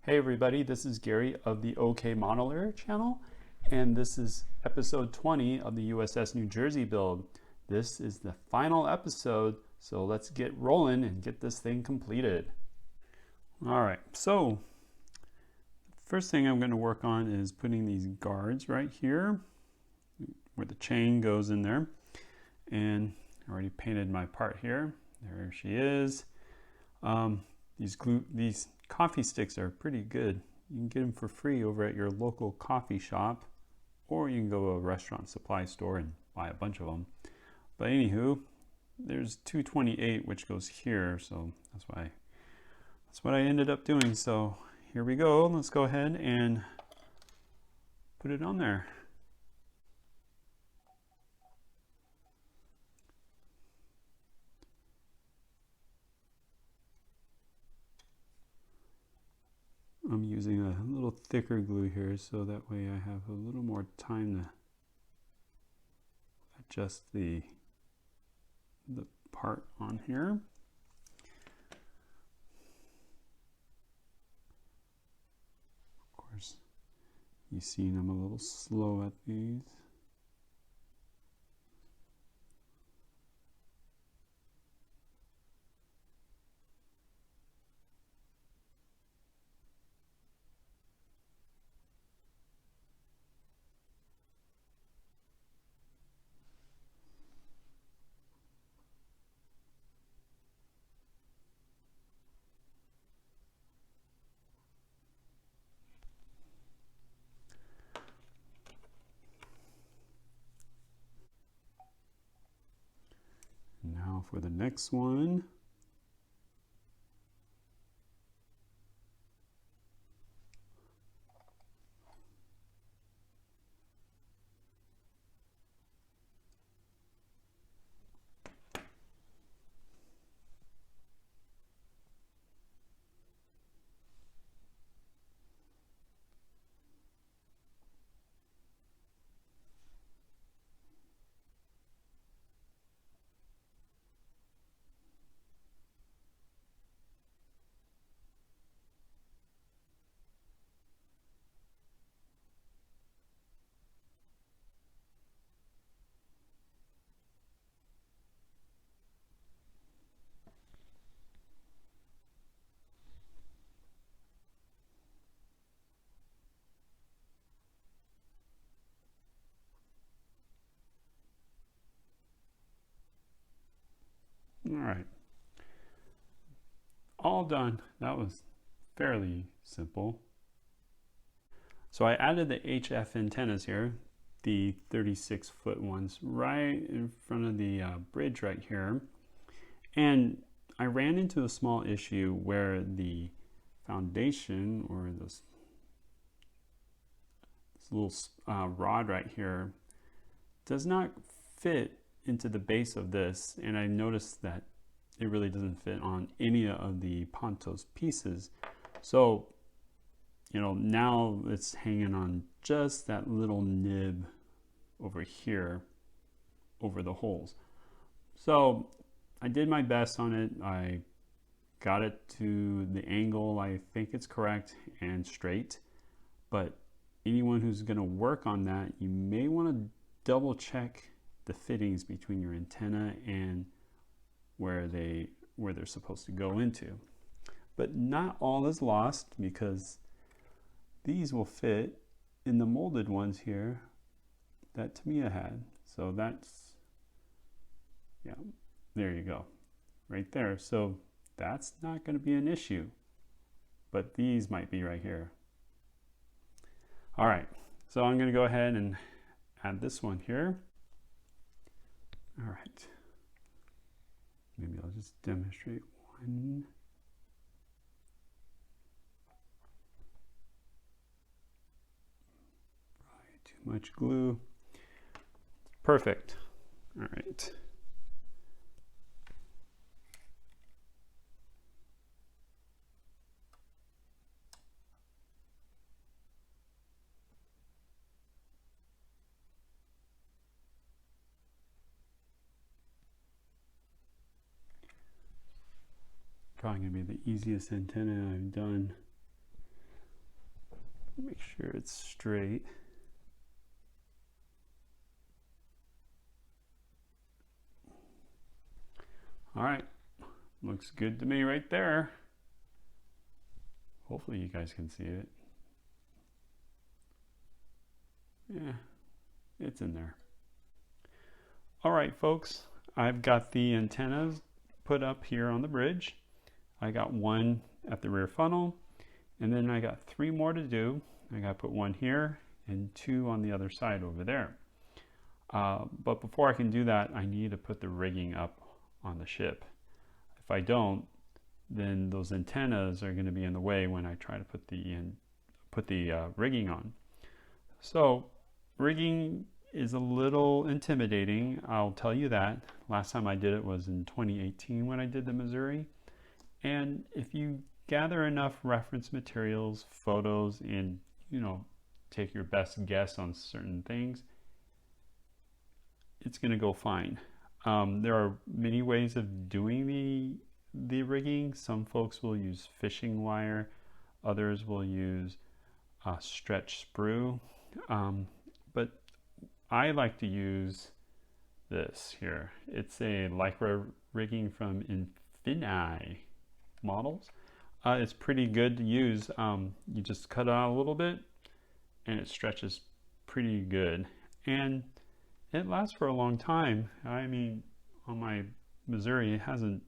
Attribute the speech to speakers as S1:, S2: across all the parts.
S1: Hey everybody, this is Gary of the OK Modeler channel, and this is episode 20 of the USS New Jersey build. This is the final episode, so let's get rolling and get this thing completed. Alright, so first thing I'm going to work on is putting these guards right here where the chain goes in there, and I already painted my part here. There she is. These coffee sticks are pretty good. You can get them for free over at your local coffee shop, or you can go to a restaurant supply store and buy a bunch of them. But anywho, there's 228 which goes here, so that's what I ended up doing. So here we go. Let's go ahead and put it on there. I'm using a little thicker glue here so that way I have a little more time to adjust the part on here. Of course, you've seen I'm a little slow at these. Now for the next one. All right, all done. That was fairly simple. So I added the HF antennas here, the 36-foot ones, right in front of the bridge right here. And I ran into a small issue where the foundation, or this little rod right here, does not fit into the base of this, and I noticed that it really doesn't fit on any of the Ponto's pieces. So now it's hanging on just that little nib over here over the holes. So I did my best on it. I got it to the angle I think it's correct and straight, but anyone who's going to work on that, you may want to double check the fittings between your antenna and where they're supposed to go into. But not all is lost, because these will fit in the molded ones here that Tamiya had. So that's, yeah, there you go, right there. So that's not going to be an issue, but these might be right here. All right, so I'm going to go ahead and add this one here. All right, maybe I'll just demonstrate one. Probably too much glue. Perfect. All right. Probably gonna be the easiest antenna I've done. Make sure it's straight. All right, looks good to me right there. Hopefully you guys can see it. Yeah, it's in there. All right, folks, I've got the antennas put up here on the bridge. I got one at the rear funnel, and then I got 3 more to do. I got to put 1 here and 2 on the other side over there. But before I can do that, I need to put the rigging up on the ship. If I don't, then those antennas are going to be in the way when I try to put the rigging on. So rigging is a little intimidating, I'll tell you that. Last time I did it was in 2018 when I did the Missouri. And if you gather enough reference materials, photos, and take your best guess on certain things, it's going to go fine. There are many ways of doing the rigging. Some folks will use fishing wire, others will use stretch sprue, but I like to use this here. It's a Lycra rigging from Infini models. It's pretty good to use. You just cut it out a little bit and it stretches pretty good, and it lasts for a long time. I mean, on my Missouri, it hasn't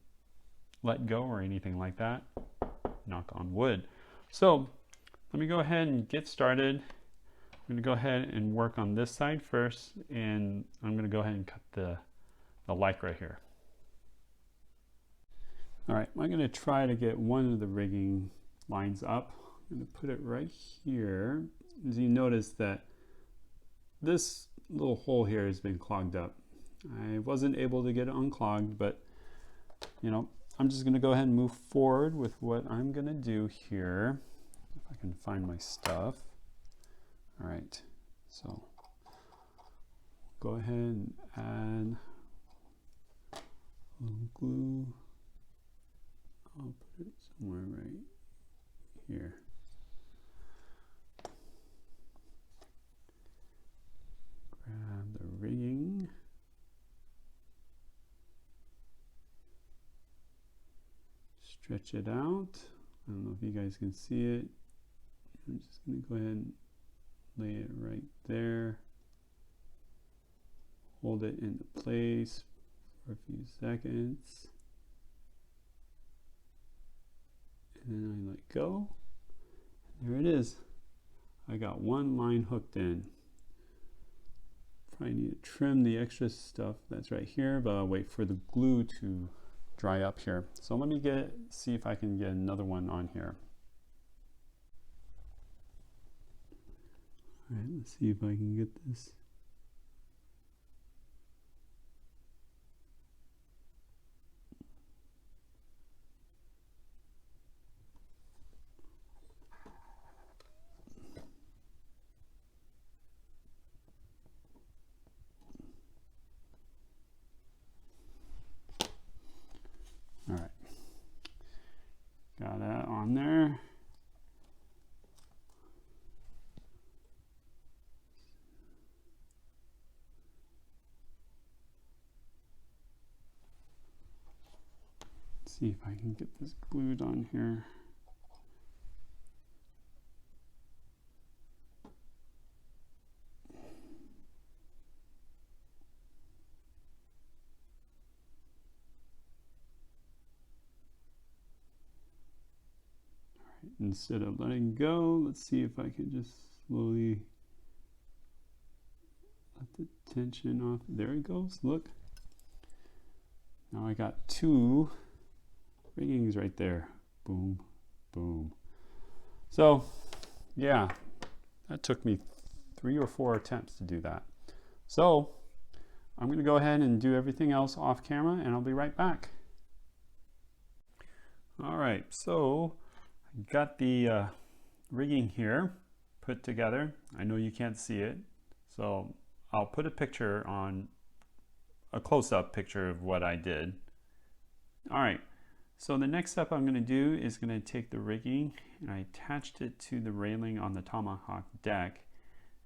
S1: let go or anything like that, knock on wood. So let me go ahead and get started. I'm going to go ahead and work on this side first, and I'm going to go ahead and cut the Lycra here. All right, I'm going to try to get one of the rigging lines up. I'm going to put it right here. As you notice that this little hole here has been clogged up. I wasn't able to get it unclogged, but I'm just going to go ahead and move forward with what I'm going to do here. If I can find my stuff. All right, so go ahead and add a little glue. I'll put it somewhere right here. Grab the rigging. Stretch it out. I don't know if you guys can see it. I'm just going to go ahead and lay it right there. Hold it into place for a few seconds. And then I let go. There it is. I got one line hooked in. Probably need to trim the extra stuff that's right here, but I'll wait for the glue to dry up here. So let me see if I can get another one on here. All right, let's see if I can get this. All right, got that on there. Let's see if I can get this glued on here. Instead of letting go, let's see if I can just slowly let the tension off. There it goes, look. Now I got 2 riggings right there. Boom, boom. So, yeah, that took me 3 or 4 attempts to do that. So, I'm going to go ahead and do everything else off camera, and I'll be right back. All right, so got the rigging here put together. I know you can't see it, so I'll put a picture on, a close-up picture of what I did. All right, So the next step I'm going to do is going to take the rigging, and I attached it to the railing on the Tomahawk deck,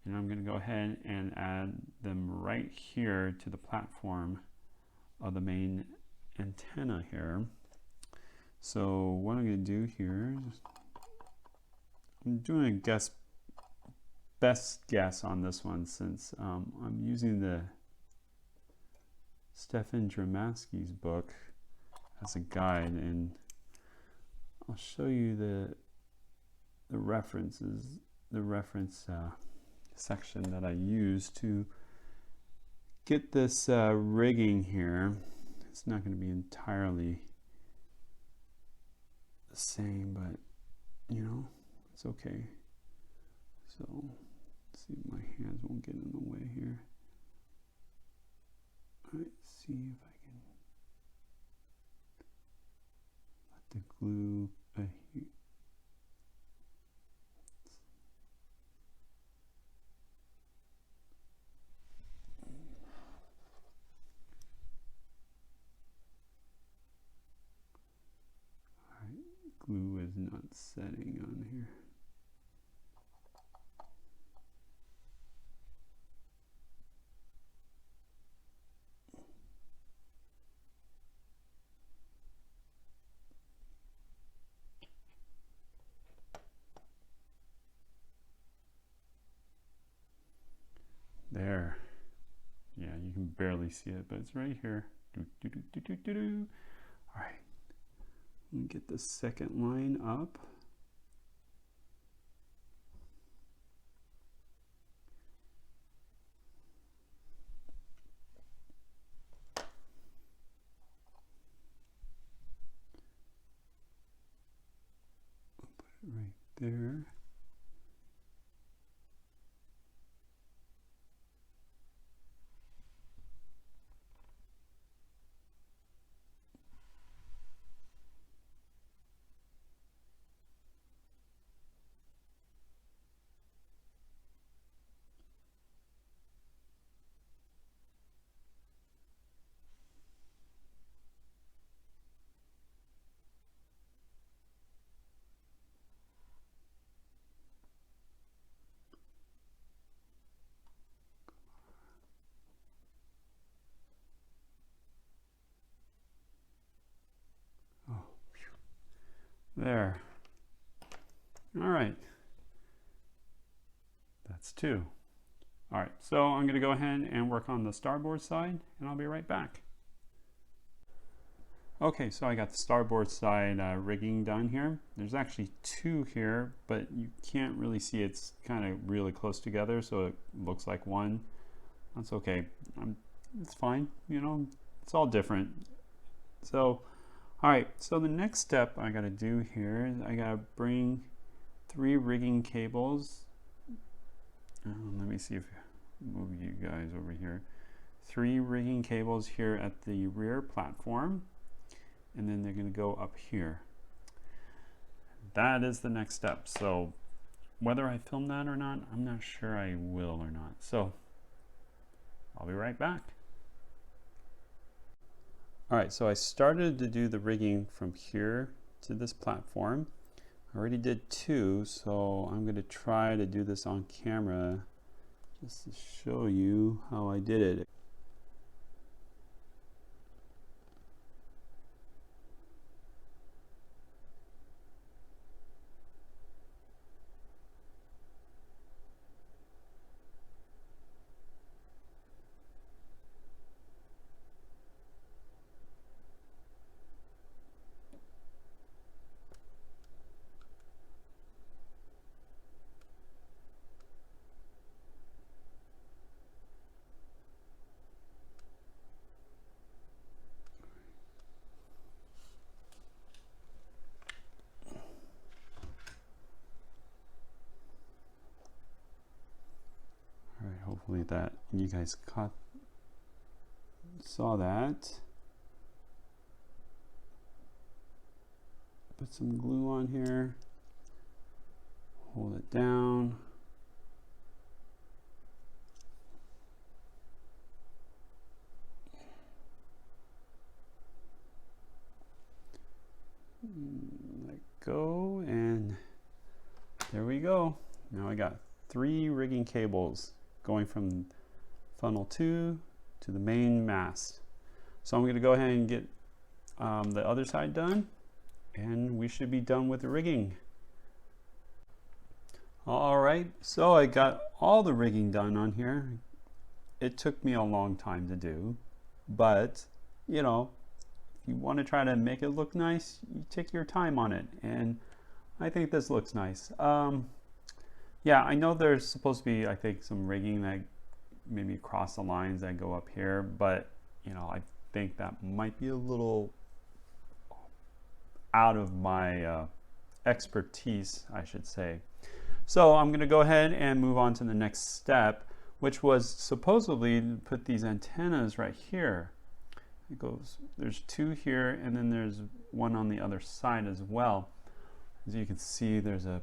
S1: and I'm going to go ahead and add them right here to the platform of the main antenna here. So what I'm going to do here is I'm doing a best guess on this one, since I'm using the Stefan Dramaski's book as a guide, and I'll show you the references, the reference section that I use to get this rigging here. It's not going to be entirely the same, but you know, it's okay. So let's see if my hands won't get in the way here. Let's see if I can let the glue glue is not setting on here. There. Yeah, you can barely see it, but it's right here. All right. Let me get the second line up. I'll put it right there. There. All right. That's two. All right, so I'm going to go ahead and work on the starboard side, and I'll be right back. Okay, so I got the starboard side rigging done here. There's actually two here, but you can't really see. It's kind of really close together, so it looks like one. That's okay. It's fine. You know, it's all different. So all right, so the next step I gotta do here is I gotta bring 3 rigging cables. Let me see if I move you guys over here. 3 rigging cables here at the rear platform, and then they're gonna go up here. That is the next step. So whether I film that or not, I'm not sure I will or not. So I'll be right back. All right, so I started to do the rigging from here to this platform. I already did 2, so I'm going to try to do this on camera just to show you how I did it. Hopefully that you guys saw that. Put some glue on here, hold it down. we go. Now I got 3 rigging cables going from funnel 2 to the main mast. So I'm going to go ahead and get the other side done, and we should be done with the rigging. All right, so I got all the rigging done on here. It took me a long time to do, but you know, if you want to try to make it look nice, you take your time on it, and I think this looks nice. Yeah, I know there's supposed to be, I think, some rigging that maybe cross the lines that go up here, but you know, I think that might be a little out of my expertise, I should say. So I'm going to go ahead and move on to the next step, which was supposedly to put these antennas right here. It goes, there's 2 here, and then there's one on the other side as well. As you can see, there's a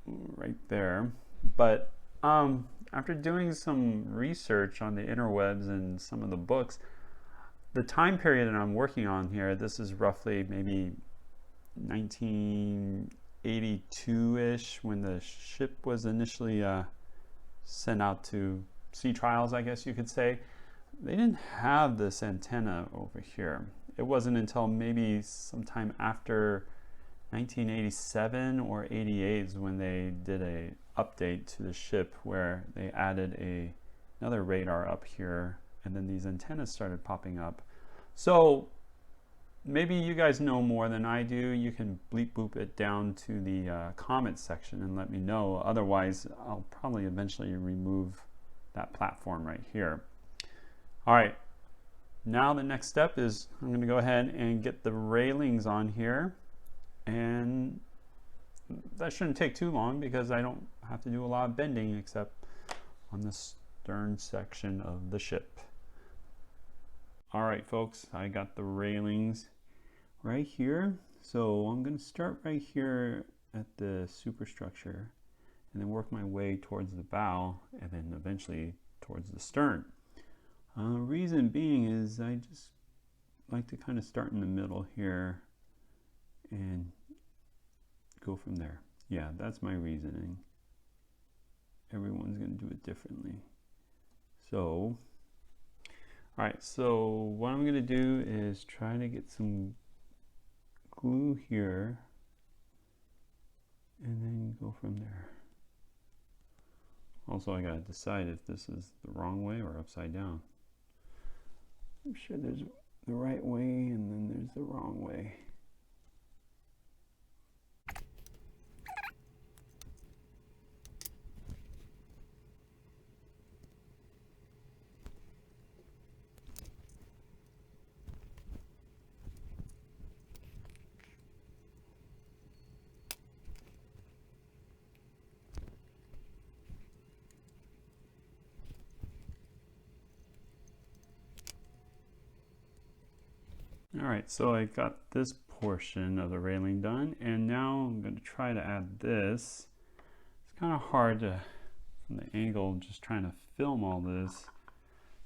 S1: right there. But after doing some research on the interwebs and some of the books, the time period that I'm working on here, this is roughly maybe 1982-ish, when the ship was initially sent out to sea trials, I guess you could say. They didn't have this antenna over here. It wasn't until maybe sometime after 1987 or 88 when they did a update to the ship where they added another radar up here, and then these antennas started popping up. So maybe you guys know more than I do. You can bleep boop it down to the comments section and let me know. Otherwise, I'll probably eventually remove that platform right here. All right, now the next step is I'm going to go ahead and get the railings on here, and that shouldn't take too long because I don't have to do a lot of bending except on the stern section of the ship. All right, folks, I got the railings right here. So I'm going to start right here at the superstructure and then work my way towards the bow and then eventually towards the stern. Reason being is I just like to kind of start in the middle here and go from there. Yeah, that's my reasoning. Everyone's going to do it differently. So, all right, so what I'm going to do is try to get some glue here and then go from there. Also, I got to decide if this is the wrong way or upside down. I'm sure there's the right way and then there's the wrong way. All right, so I got this portion of the railing done, and now I'm going to try to add this. It's kind of hard to, from the angle, just trying to film all this,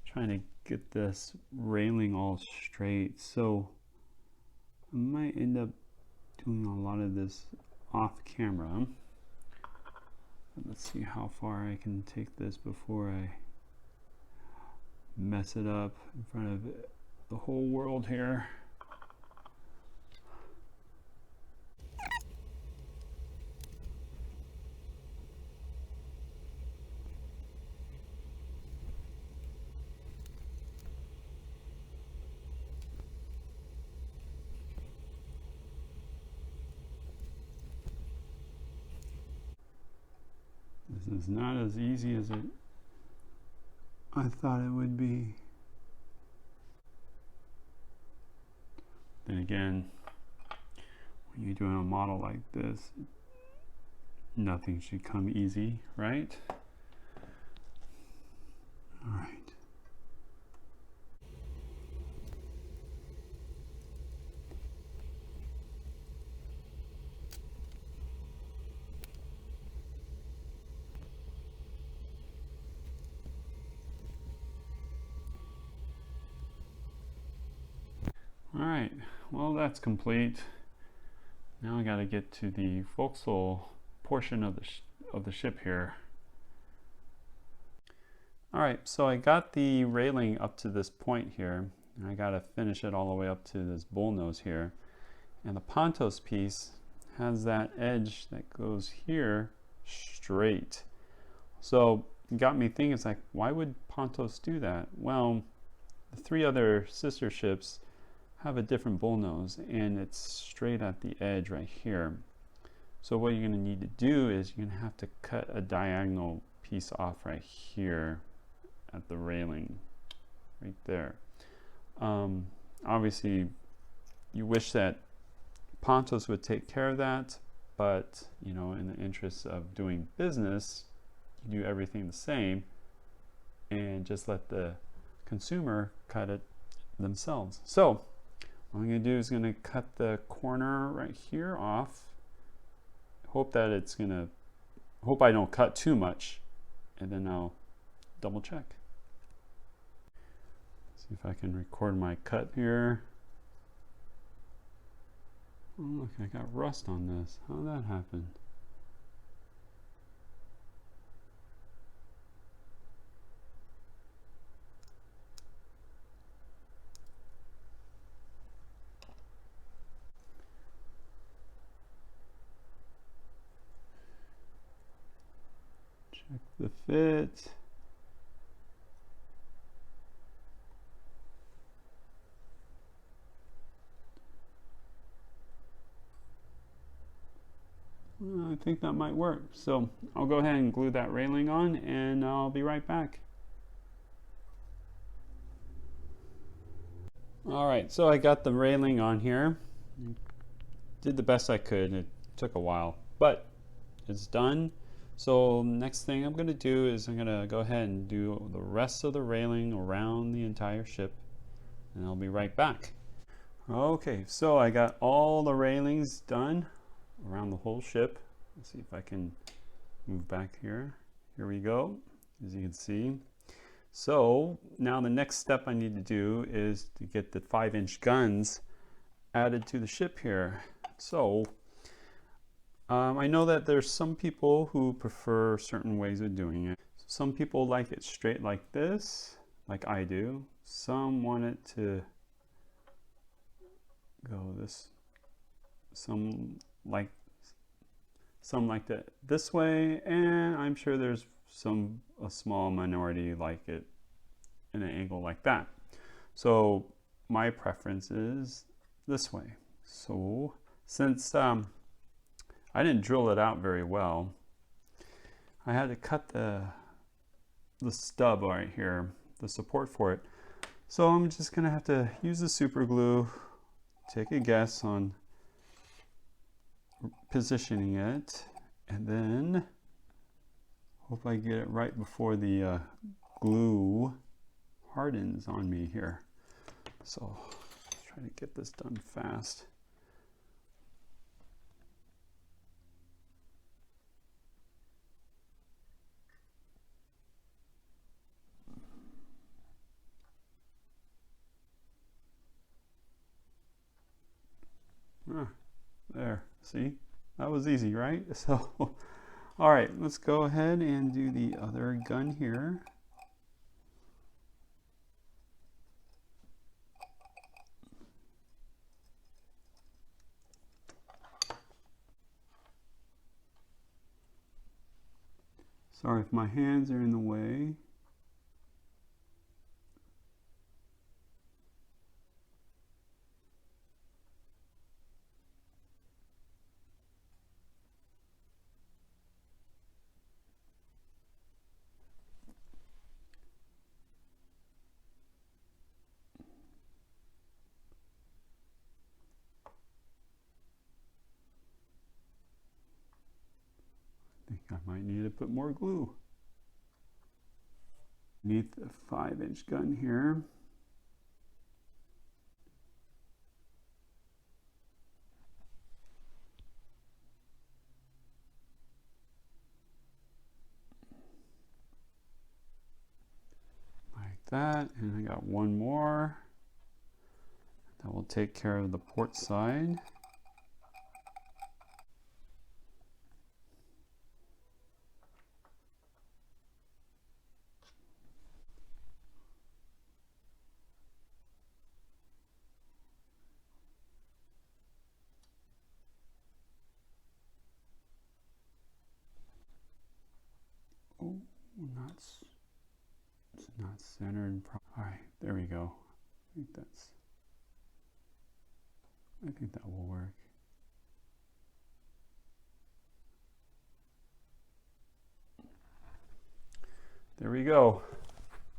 S1: trying to get this railing all straight. So I might end up doing a lot of this off camera. Let's see how far I can take this before I mess it up in front of the whole world here. This is not as easy as I thought it would be. Then again, when you're doing a model like this, nothing should come easy, right? All right. All right, well, that's complete. Now I got to get to the forecastle portion of the ship here. All right, so I got the railing up to this point here, and I got to finish it all the way up to this bullnose here. And the Pontos piece has that edge that goes here straight. So it got me thinking, it's like, why would Pontos do that? Well, the 3 other sister ships have a different bullnose, and it's straight at the edge right here. So what you're going to need to do is you're going to have to cut a diagonal piece off right here at the railing, right there. Obviously, you wish that Pontos would take care of that, but you know, in the interest of doing business, you do everything the same and just let the consumer cut it themselves. So what I'm going to do is going to cut the corner right here off. Hope that it's going to, hope I don't cut too much, and then I'll double check. See if I can record my cut here. Oh look, I got rust on this. How did that happen? Check the fit. I think that might work. So I'll go ahead and glue that railing on, and I'll be right back. All right, so I got the railing on here. Did the best I could. It took a while, but it's done. So next thing I'm going to do is I'm going to go ahead and do the rest of the railing around the entire ship, and I'll be right back. Okay, so I got all the railings done around the whole ship. Let's see if I can move back here. Here we go, as you can see. So now the next step I need to do is to get the 5-inch guns added to the ship here. So I know that there's some people who prefer certain ways of doing it. Some people like it straight like this, like I do. Some want it to go this, some like that this way, and I'm sure there's a small minority like it in an angle like that. So my preference is this way. So since I didn't drill it out very well, I had to cut the stub right here, the support for it. So I'm just gonna have to use the super glue, take a guess on positioning it, and then hope I get it right before the glue hardens on me here. So try to get this done fast. There, see, that was easy, right? So all right, let's go ahead and do the other gun here. Sorry if my hands are in the way. I think I might need to put more glue. Need the 5-inch gun here. Like that, and I got one more. That will take care of the port side. Not centered. All right, there we go. I think that will work. There we go.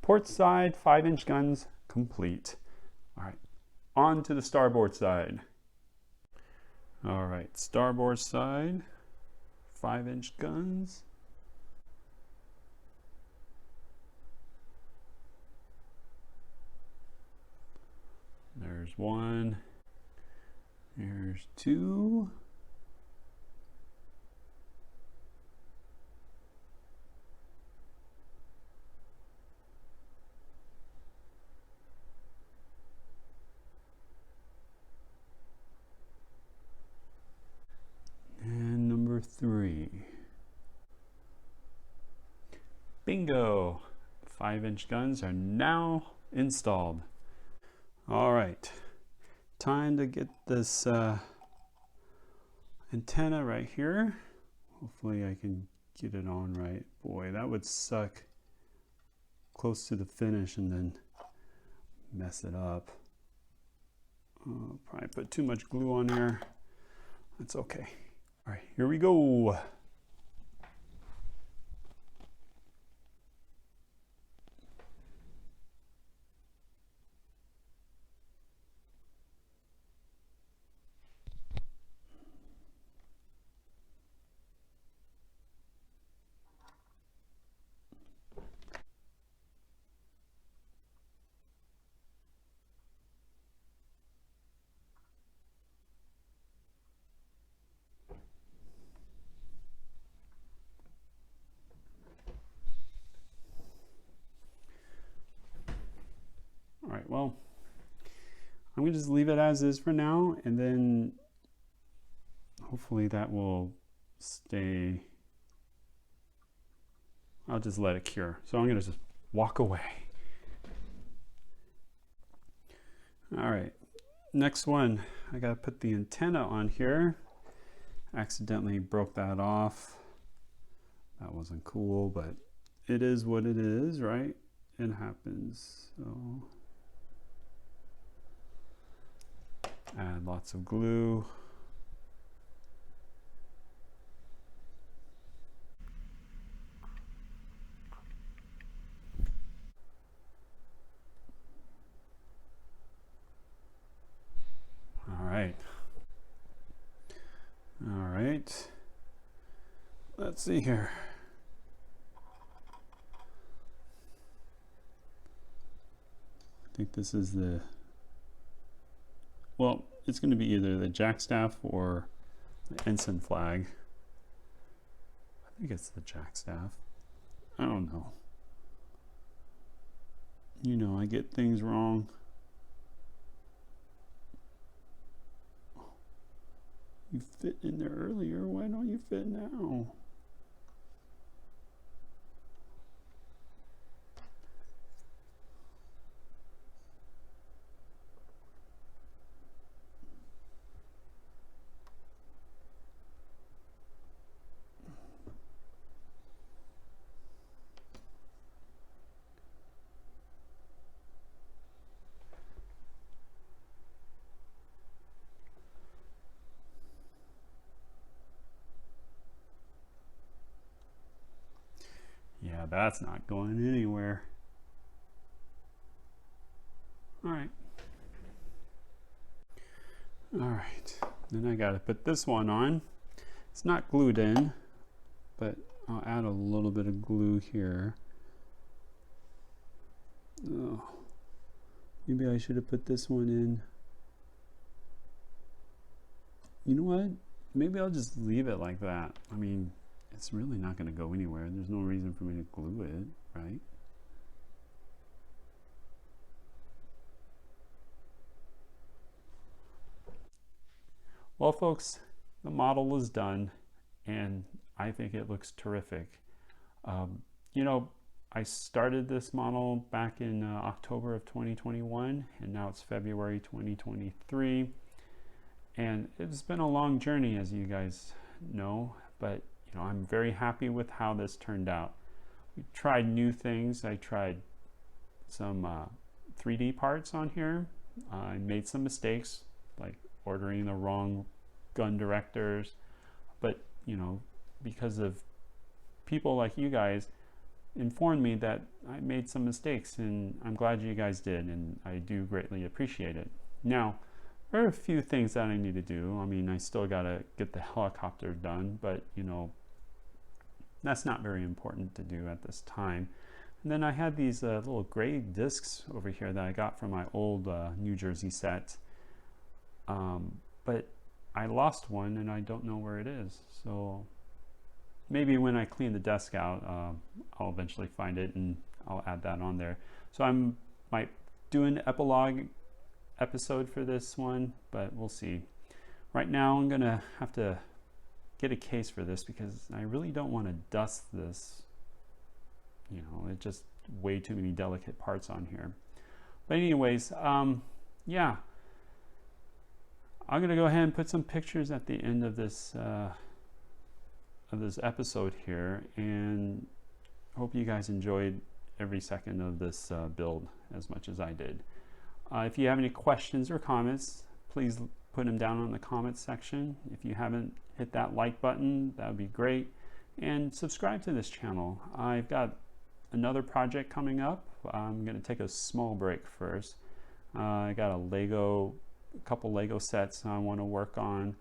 S1: Port side 5-inch guns complete. All right, on to the starboard side. All right, starboard side, 5-inch guns. There's one. Here's two. And number 3. Bingo! 5-inch guns are now installed. All right, time to get this antenna right here. Hopefully I can get it on right. Boy, that would suck close to the finish and then mess it up. Oh, probably put too much glue on there. That's okay. All right, here we go. All right, well, I'm gonna just leave it as is for now, and then hopefully that will stay. I'll just let it cure. So I'm gonna just walk away. All right, next one. I gotta put the antenna on here. Accidentally broke that off. That wasn't cool, but it is what it is, right? It happens. So add lots of glue. All right. All right. Let's see here. I think this is the, well, it's going to be either the jackstaff or the ensign flag. I think it's the jackstaff. I don't know. You know, I get things wrong. You fit in there earlier. Why don't you fit now? Yeah, that's not going anywhere. All right. All right. Then I got to put this one on. It's not glued in, but I'll add a little bit of glue here. Oh, maybe I should have put this one in. You know what? Maybe I'll just leave it like that. I mean, it's really not going to go anywhere. There's no reason for me to glue it, right? Well, folks, the model is done, and I think it looks terrific. You know, I started this model back in October of 2021, and now it's February 2023. And it's been a long journey, as you guys know, but you know, I'm very happy with how this turned out. We tried new things. I tried some 3D parts on here. I made some mistakes, like ordering the wrong gun directors, but you know, because of people like you guys informed me that I made some mistakes, and I'm glad you guys did, and I do greatly appreciate it. Now, there are a few things that I need to do. I mean, I still gotta get the helicopter done, but you know, that's not very important to do at this time. And then I had these little gray discs over here that I got from my old New Jersey set, but I lost one and I don't know where it is. So maybe when I clean the desk out, I'll eventually find it and I'll add that on there. So I might do an epilogue episode for this one, but we'll see. Right now I'm gonna have to get a case for this because I really don't want to dust this. You know, it's just way too many delicate parts on here. But anyways, yeah, I'm gonna go ahead and put some pictures at the end of this episode here, and hope you guys enjoyed every second of this build as much as I did. If you have any questions or comments, please put them down in the comments section. If you haven't hit that like button, that would be great, and subscribe to this channel. I've got another project coming up. I'm going to take a small break first. I got a couple Lego sets I want to work on,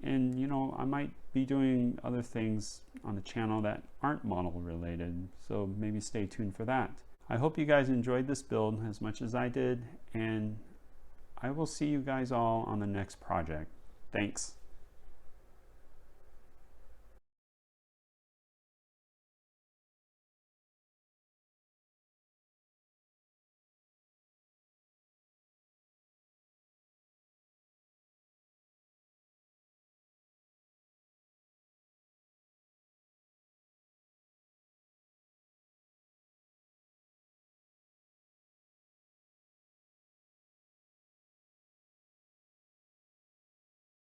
S1: and you know, I might be doing other things on the channel that aren't model related, so maybe stay tuned for that. I hope you guys enjoyed this build as much as I did, and I will see you guys all on the next project. Thanks.